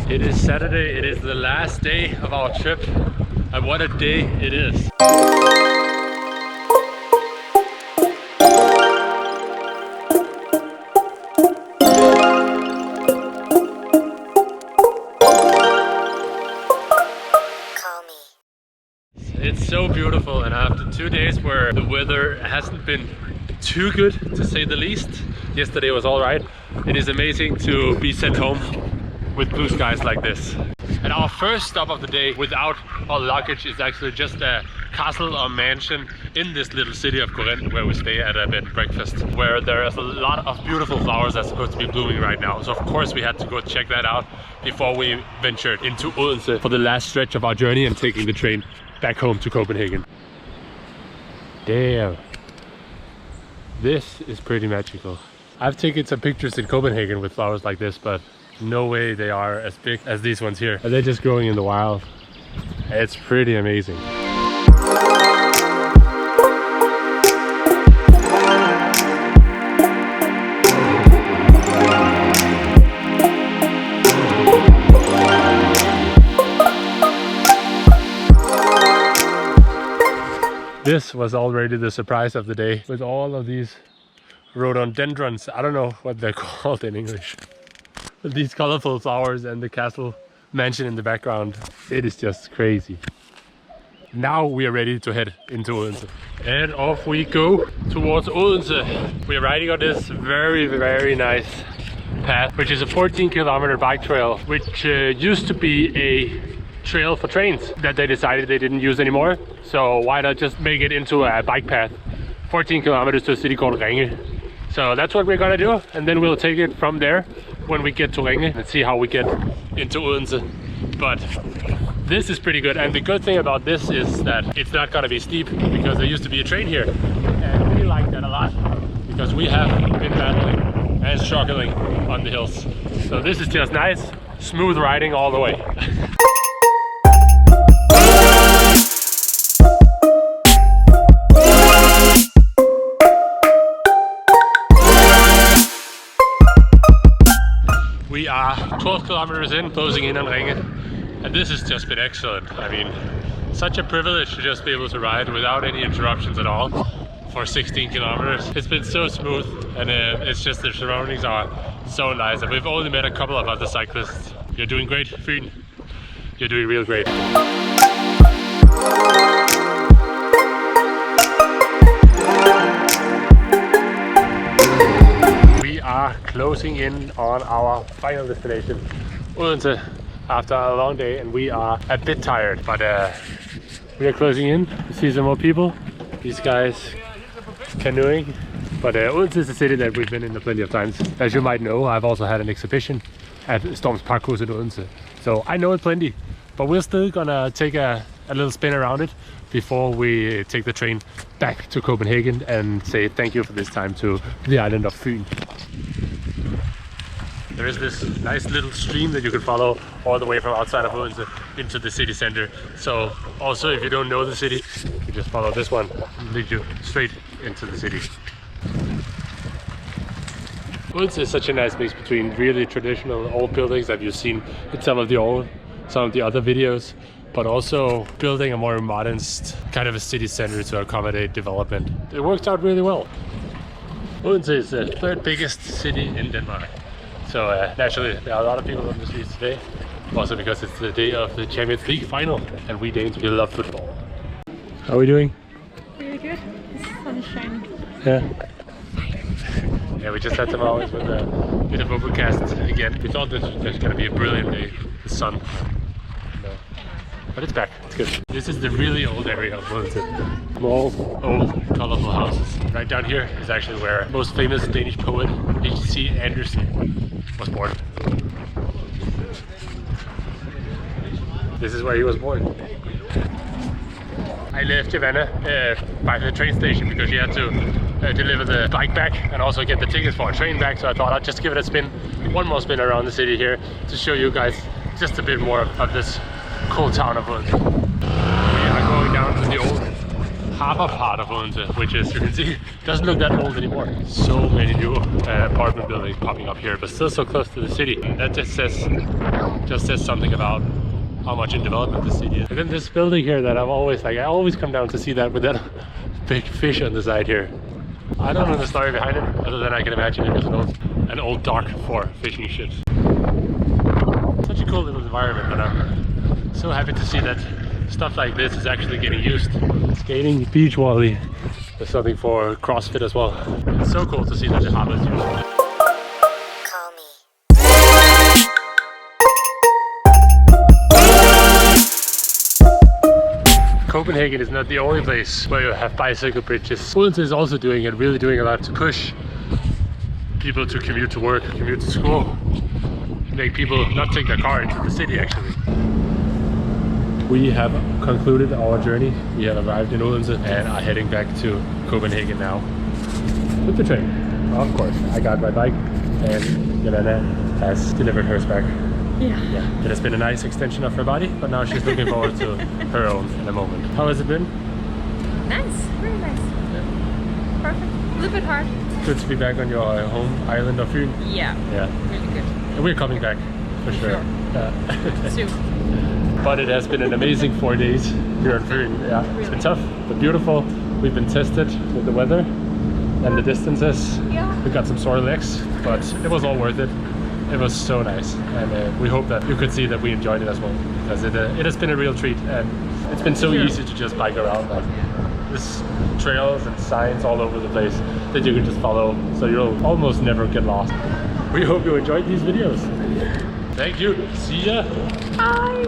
It is Saturday, it is the last day of our trip, and what a day it is. It's so beautiful, and after 2 days where the weather hasn't been too good, to say the least, yesterday was all right, it is amazing to be sent home with blue skies like this. And our first stop of the day without our luggage is actually just a castle or mansion in this little city of Corinth, where we stay at a bed and breakfast, where there is a lot of beautiful flowers that's supposed to be blooming right now. So of course we had to go check that out before we ventured into Odense for the last stretch of our journey and taking the train back home to Copenhagen. Damn, this is pretty magical. I've taken some pictures in Copenhagen with flowers like this, but no way they are as big as these ones here. They're just growing in the wild. It's pretty amazing. This was already the surprise of the day, with all of these rhododendrons. I don't know what they're called in English. But these colorful flowers and the castle mansion in the background, it is just crazy. Now we are ready to head into Odense. And off we go towards Odense. We are riding on this very nice path, which is a 14-kilometer bike trail, which used to be a trail for trains that they decided they didn't use anymore. So why not just make it into a bike path, 14 kilometers to a city called Ringe. So that's what we're gonna do, and then we'll take it from there when we get to Ringe and see how we get into Odense. But this is pretty good, and the good thing about this is that it's not gonna be steep, because there used to be a train here, and we like that a lot because we have been battling and struggling on the hills. So this is just nice, smooth riding all the way. We are 12 kilometers in, closing in on Ringe, and this has just been excellent. I mean, such a privilege to just be able to ride without any interruptions at all for 16 kilometers. It's been so smooth, and it's just the surroundings are so nice. And we've only met a couple of other cyclists. You're doing great, Fyn. You're doing real great. Are closing in on our final destination, Odense, after a long day, and we are a bit tired, but we are closing in. You see some more people, these guys canoeing, but Odense is a city that we've been in plenty of times. As you might know, I've also had an exhibition at Storms Parkhus in Odense, so I know it plenty, but we're still gonna take a little spin around it before we take the train back to Copenhagen and say thank you for this time to the island of Fyn. There is this nice little stream that you can follow all the way from outside of Odense into the city center. So also, if you don't know the city, you just follow this one and lead you straight into the city. Odense is such a nice mix between really traditional old buildings that you've seen in some of the other videos, but also building a more modern kind of a city center to accommodate development. It works out really well. Odense is the third biggest city in Denmark. So naturally, there are a lot of people on the streets today, also because it's the day of the Champions League final, and we Danes, we love football. How are we doing? Really good. The sun is shining. Yeah. Yeah, we just had some hours with a bit of overcast again. We thought this was going to be a brilliant day, the sun. No. But it's back, it's good. This is the really old area of Odense. Small, old, colorful houses. Right down here is actually where most famous Danish poet H.C. Andersen was born. This is where he was born. I left Giovanna by the train station because she had to deliver the bike back and also get the tickets for a train back, so I thought I'd just give it a spin, one more spin around the city here to show you guys just a bit more of this cool town of Odense. We are going down to the old Harbour part of Odense, which is, you can see, doesn't look that old anymore. So many new apartment buildings popping up here, but still so close to the city. That just says something about how much in development the city is. And then this building here that I've always like, I always come down to see that with that big fish on the side here. I don't know the story behind it, other than I can imagine it was an old dock for fishing ships. Such a cool little environment, and I'm so happy to see that stuff like this is actually getting used. Skating, beach volley, there's something for CrossFit as well. It's so cool to see that the harbor is used. Copenhagen is not the only place where you have bicycle bridges. Odense is also doing it, really doing a lot to push people to commute to work, commute to school, make people not take their car into the city actually. We have concluded our journey. We have arrived in Odense and are heading back to Copenhagen now with the train. Of course, I got my bike and Yelena has delivered hers back. Yeah. It has been a nice extension of her body, but now she's looking forward to her own in a moment. How has it been? Nice, very nice. Yeah. Perfect. A little bit hard. Good to be back on your home island of Fyn. Yeah. Really good. And we're coming back for sure. Soon. But it has been an amazing 4 days here on Fyn. Yeah, it's been tough but beautiful. We've been tested with the weather and the distances. Yeah. We got some sore legs, but it was all worth it. It was so nice, and we hope that you could see that we enjoyed it as well, because it has been a real treat, and it's been so easy to just bike around. Like, there's trails and signs all over the place that you can just follow, so you'll almost never get lost. We hope you enjoyed these videos. Thank you. See ya. Bye.